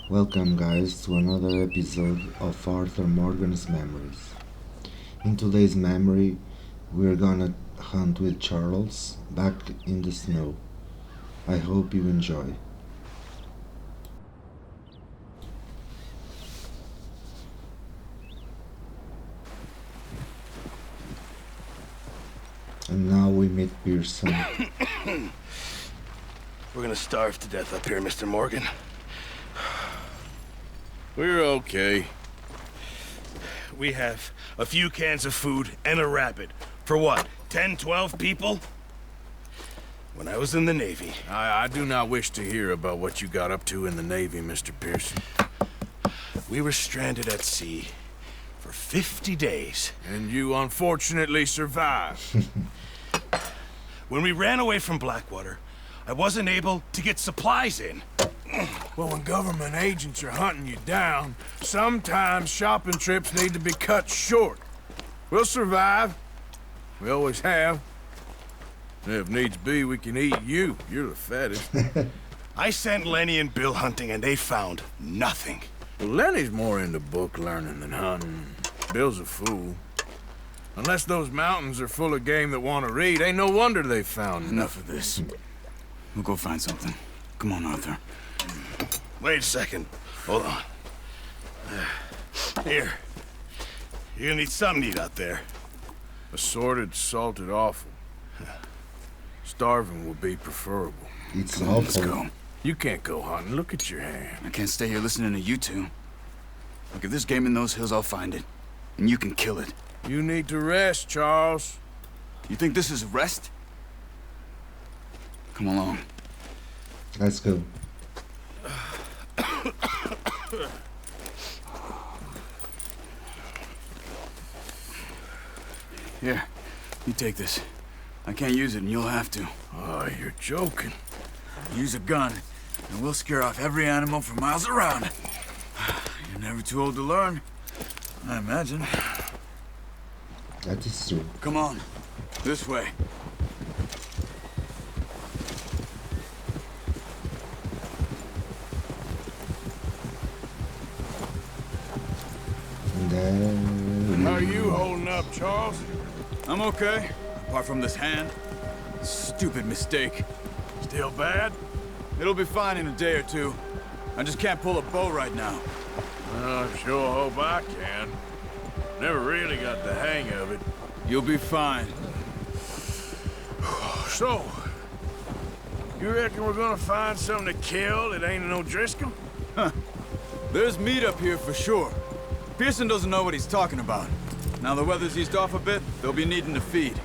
Welcome, guys, to another episode of Arthur Morgan's Memories. In today's memory, we're gonna hunt with Charles back in the snow. I hope you enjoy. And now we meet Pearson. We're gonna starve to death up here, Mr. Morgan. We're okay. We have a few cans of food and a rabbit. For what, 10, 12 people? When I was in the Navy... I do not wish to hear about what you got up to in the Navy, Mr. Pearson. We were stranded at sea for 50 days. And you unfortunately survived. When we ran away from Blackwater, I wasn't able to get supplies in. Well, when government agents are hunting you down, sometimes shopping trips need to be cut short. We'll survive. We always have. And if needs be, we can eat you. You're the fattest. I sent Lenny and Bill hunting, and they found nothing. Well, Lenny's more into book learning than hunting. Bill's a fool. Unless those mountains are full of game that want to read, ain't no wonder they found Enough of this. We'll go find something. Come on, Arthur. Wait a second. Hold on. Here. You're gonna need something to eat out there. assorted, salted offal. Starving will be preferable. It's Come on, let's awful. go. You can't go hunting. Look at your hand. I can't stay here listening to you two. Look, if there's game in those hills, I'll find it. And you can kill it. You need to rest, Charles. You think this is rest? Come along. Let's go. Here, you take this. I can't use it, and you'll have to. Oh, you're joking. Use a gun, and we'll scare off every animal for miles around. You're never too old to learn, I imagine. That is true. Come on, this way. And then... How are you holding up, Charles? I'm okay, apart from this hand. Stupid mistake. Still bad? It'll be fine in a day or two. I just can't pull a bow right now. I sure hope I can. Never really got the hang of it. You'll be fine. So, you reckon we're gonna find something to kill that ain't no Driscoll? There's meat up here for sure. Pearson doesn't know what he's talking about. Now the weather's eased off a bit, they'll be needing to feed.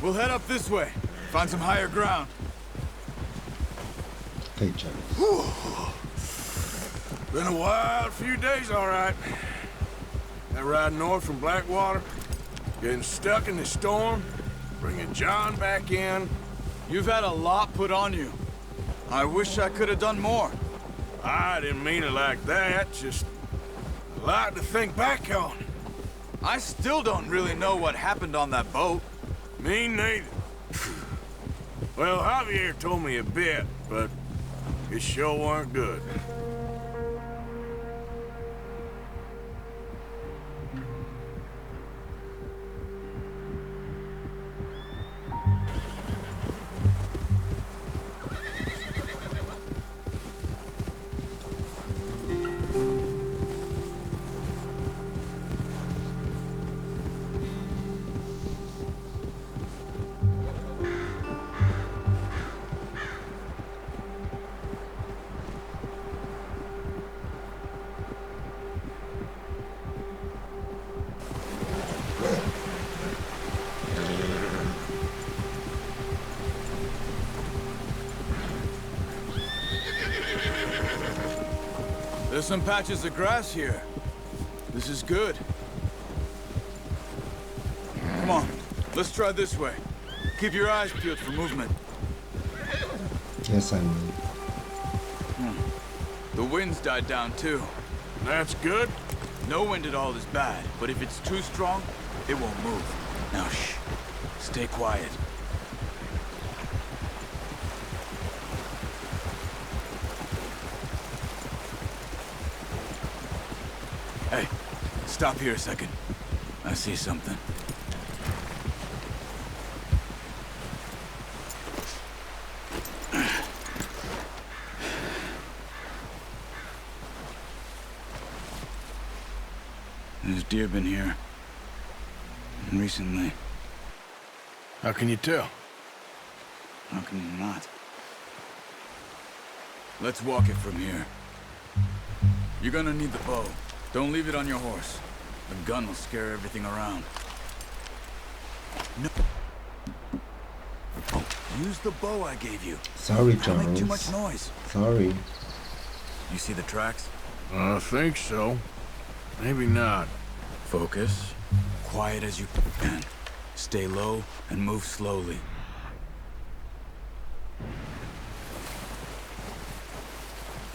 We'll head up this way. Find some higher ground. Okay, Charles. Been a wild few days, all right. That ride north from Blackwater, getting stuck in the storm, bringing John back in. You've had a lot put on you. I wish I could have done more. I didn't mean it like that, just a lot to think back on. I still don't really know what happened on that boat. Me neither. Well, Javier told me a bit, but it sure weren't good. There's some patches of grass here. This is good. Come on, let's try this way. Keep your eyes peeled for movement. Yes, I know. The wind's died down too. That's good. No wind at all is bad, but if it's too strong, it won't move. Now shh, stay quiet. Stop here a second. I see something. There's deer been here. Recently. How can you tell? How can you not? Let's walk it from here. You're gonna need the bow. Don't leave it on your horse. The gun will scare everything around. No. Oh, use the bow I gave you. Sorry, Don't make too Charles. much noise. Sorry. You see the tracks? I think so. Maybe not. Focus. Quiet as you can. Stay low and move slowly.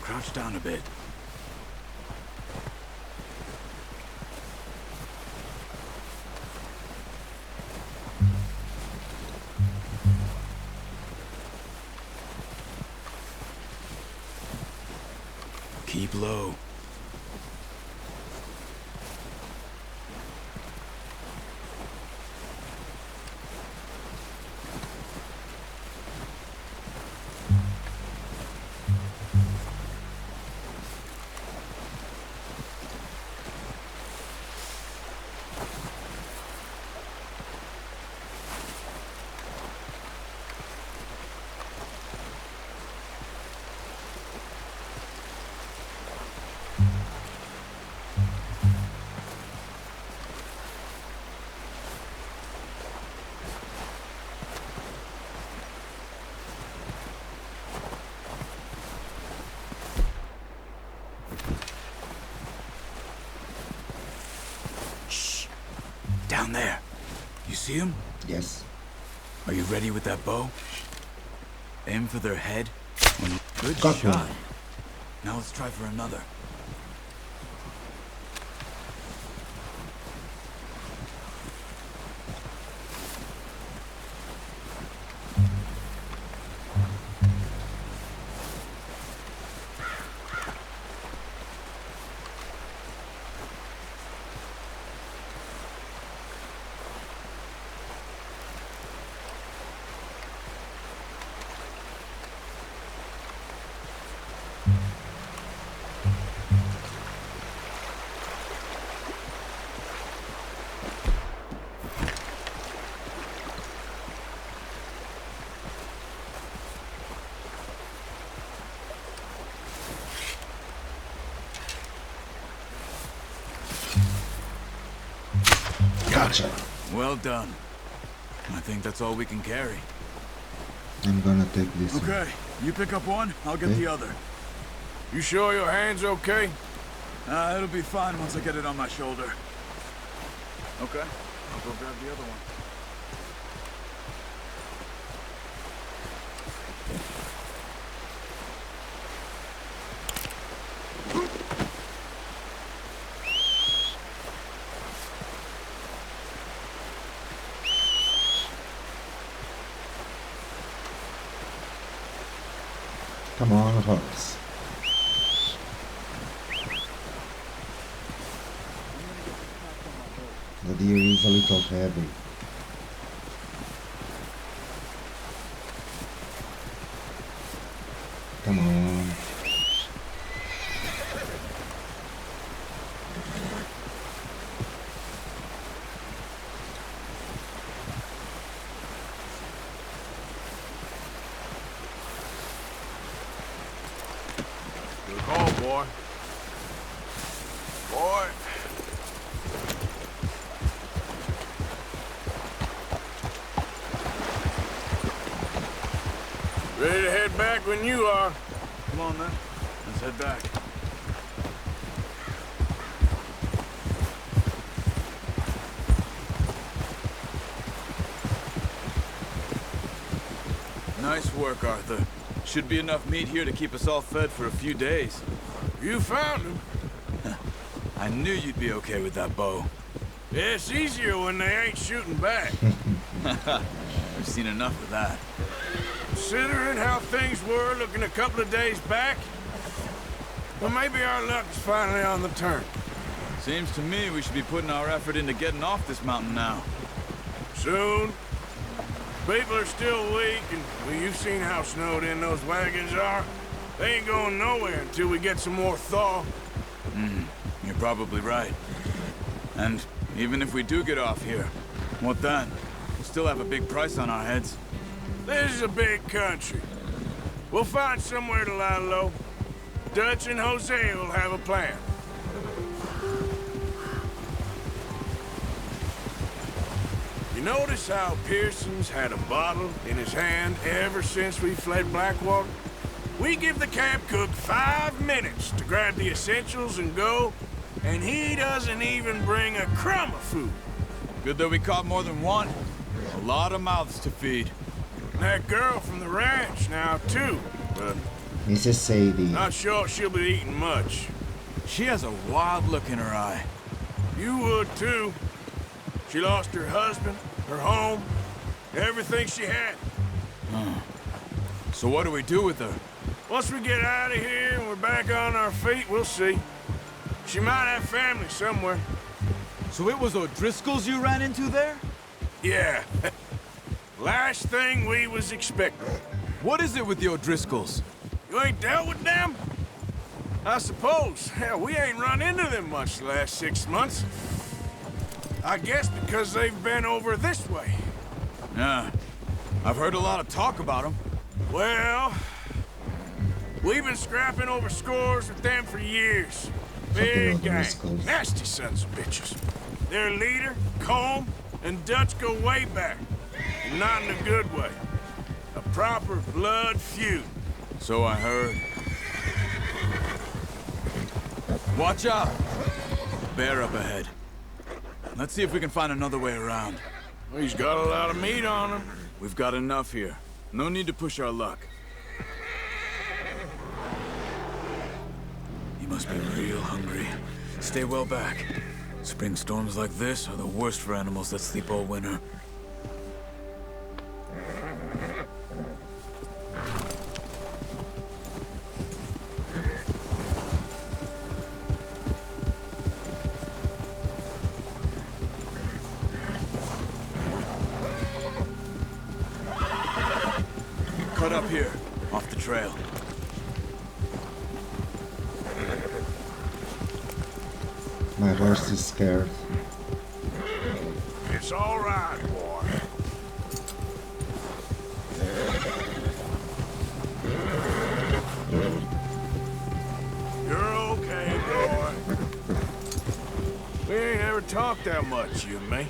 Crouch down a bit. Keep low. Down there. You see him? Yes. Are you ready with that bow? Aim for their head. Good Got shot. one. Now let's try for another. Gotcha. Well done. I think that's all we can carry. I'm gonna take this one. Okay, you pick up one, I'll get Okay. the other. You sure your hand's okay? It'll be fine once I get it on my shoulder. Okay, I'll go grab the other one. Come on, horse. The deer is a little heavy. Come on. Good call, boy. Boy. Ready to head back when you are. Come on then, let's head back. Nice work, Arthur. Should be enough meat here to keep us all fed for a few days. You found him. I knew you'd be okay with that bow. Yeah, it's easier when they ain't shooting back. I've seen enough of that. Considering how things were looking a couple of days back, well, maybe our luck is finally on the turn. Seems to me we should be putting our effort into getting off this mountain now. Soon. People are still weak, and well, you've seen how snowed in those wagons are. They ain't going nowhere until we get some more thaw. You're probably right. And even if we do get off here, what then? We'll still have a big price on our heads. This is a big country. We'll find somewhere to lie low. Dutch and Jose will have a plan. You notice how Pearson's had a bottle in his hand ever since we fled Blackwater? We give the camp cook 5 minutes to grab the essentials and go, and he doesn't even bring a crumb of food. Good that we caught more than one. A lot of mouths to feed. And that girl from the ranch now, too, but Mrs. Sadie. not sure she'll be eating much. She has a wild look in her eye. You would, too. She lost her husband, her home, everything she had. So what do we do with her? Once we get out of here and we're back on our feet, we'll see. She might have family somewhere. So it was O'Driscoll's you ran into there? Yeah. Last thing we was expecting. What is it with the O'Driscolls? You ain't dealt with them? I suppose. Hell, we ain't run into them much the last 6 months. I guess because they've been over this way. Yeah. I've heard a lot of talk about them. Well, we've been scrapping over scores with them for years. Big gang. O'Driscolls. Nasty sons of bitches. Their leader, Combe, and Dutch go way back. And not in a good way. A proper blood feud. So I heard. Watch out! Bear up ahead. Let's see if we can find another way around. Well, he's got a lot of meat on him. We've got enough here. No need to push our luck. He must be real hungry. Stay well back. Spring storms like this are the worst for animals that sleep all winter. Cut up here, off the trail. My horse is scared. It's all right, boy. You're okay, boy. We ain't ever talked that much, you and me.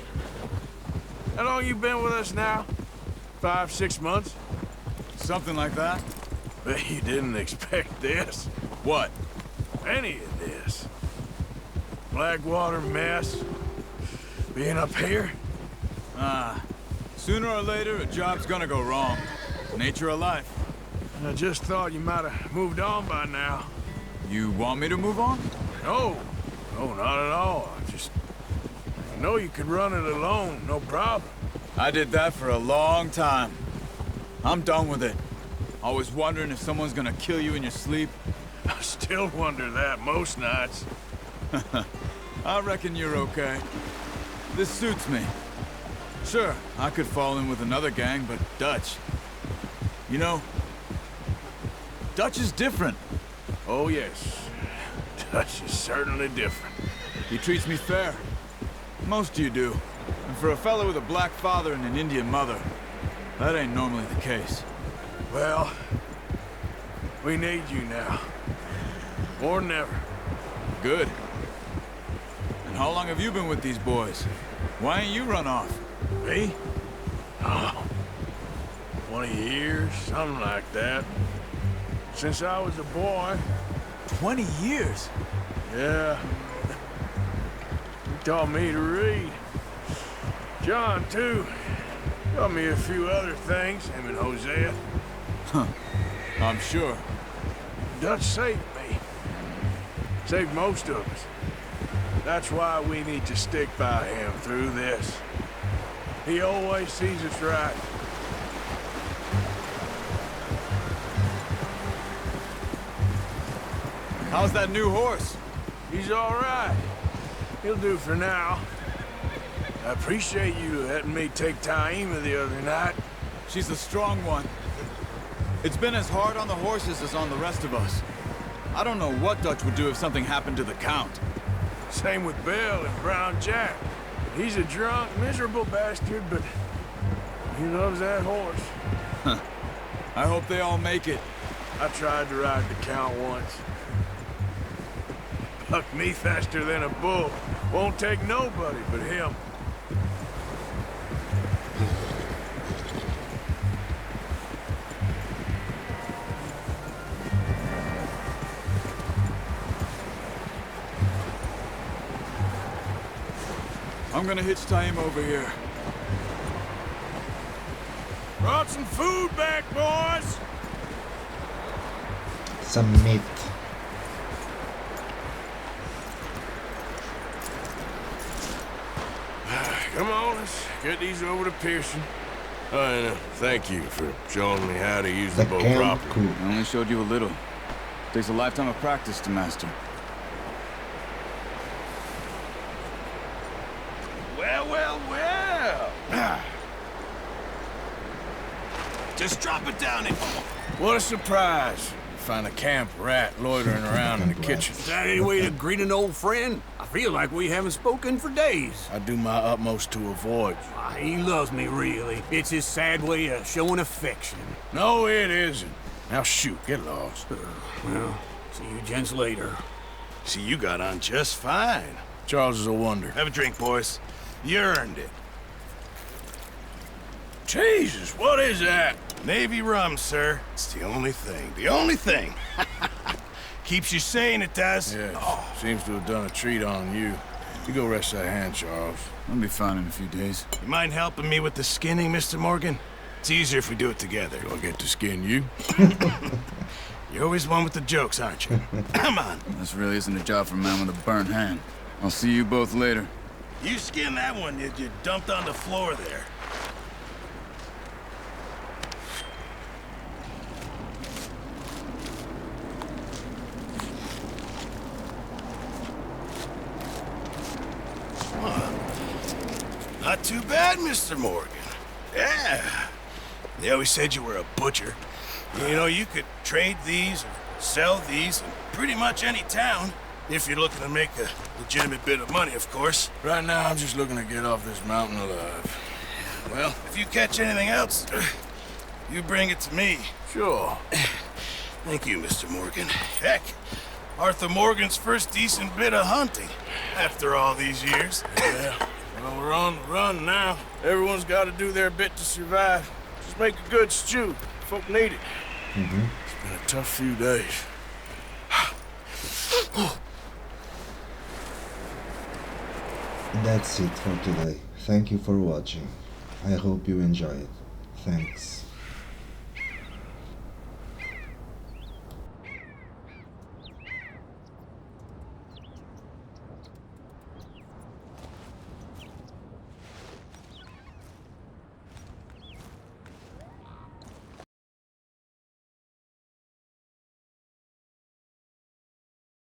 How long you been with us now? 5, 6 months? Something like that? Bet you didn't expect this. What? Any of this. Blackwater mess. Being up here? Sooner or later, a job's gonna go wrong. Nature of life. I just thought you might have moved on by now. You want me to move on? No. No, not at all. I know you could run it alone, no problem. I did that for a long time. I'm done with it. Always wondering if someone's gonna kill you in your sleep. I still wonder that most nights. I reckon you're okay. This suits me. Sure, I could fall in with another gang, but Dutch... You know, Dutch is different. Oh, yes. Dutch is certainly different. He treats me fair. Most of you do. And for a fellow with a black father and an Indian mother, that ain't normally the case. Well, we need you now. More than ever. Good. And how long have you been with these boys? Why ain't you run off? Me? Oh, 20 years, something like that. Since I was a boy. 20 years? Yeah. He taught me to read. John, too. Taught me a few other things, him and Hosea. I'm sure. Dutch saved me. Saved most of us. That's why we need to stick by him through this. He always sees us right. How's that new horse? He's all right. He'll do for now. I appreciate you letting me take Taima the other night. She's the strong one. It's been as hard on the horses as on the rest of us. I don't know what Dutch would do if something happened to the Count. Same with Bill and Brown Jack. He's a drunk, miserable bastard, but he loves that horse. I hope they all make it. I tried to ride the Count once. Bucked me faster than a bull. Won't take nobody but him. I'm gonna hitch Taima over here. Brought some food back, boys! Some meat. Come on, let's get these over to Pearson. And thank you for showing me how to use the bow camp properly. cook. I only showed you a little. Takes a lifetime of practice to master. Well, well, well. Just drop it down and... What a surprise. Find a camp rat loitering around in the kitchen. Is that any way to greet an old friend? I feel like we haven't spoken for days. I do my utmost to avoid you. He loves me, really. It's his sad way of showing affection. No, it isn't. Now shoot, get lost. Well, see you gents later. See, you got on just fine. Charles is a wonder. Have a drink, boys. You earned it. Jesus, what is that? Navy rum, sir. It's the only thing. The only thing. Keeps you sane, it does. Yes, seems to have done a treat on you. You go rest that hand, Charles. I'll be fine in a few days. You mind helping me with the skinning, Mr. Morgan? It's easier if we do it together. Do I get to skin you? You're always one with the jokes, aren't you? Come on. This really isn't a job for a man with a burnt hand. I'll see you both later. You skin that one you dumped on the floor there. Not too bad, Mr. Morgan. Yeah. They always said you were a butcher. You know, you could trade these or sell these in pretty much any town. If you're looking to make a legitimate bit of money, of course. Right now, I'm just looking to get off this mountain alive. Well, if you catch anything else, you bring it to me. Sure. Thank you, Mr. Morgan. Heck, Arthur Morgan's first decent bit of hunting after all these years. Yeah. Well, we're on the run now. Everyone's got to do their bit to survive. Just make a good stew. Folk need it. It's been a tough few days. That's it for today. Thank you for watching. I hope you enjoy it. Thanks.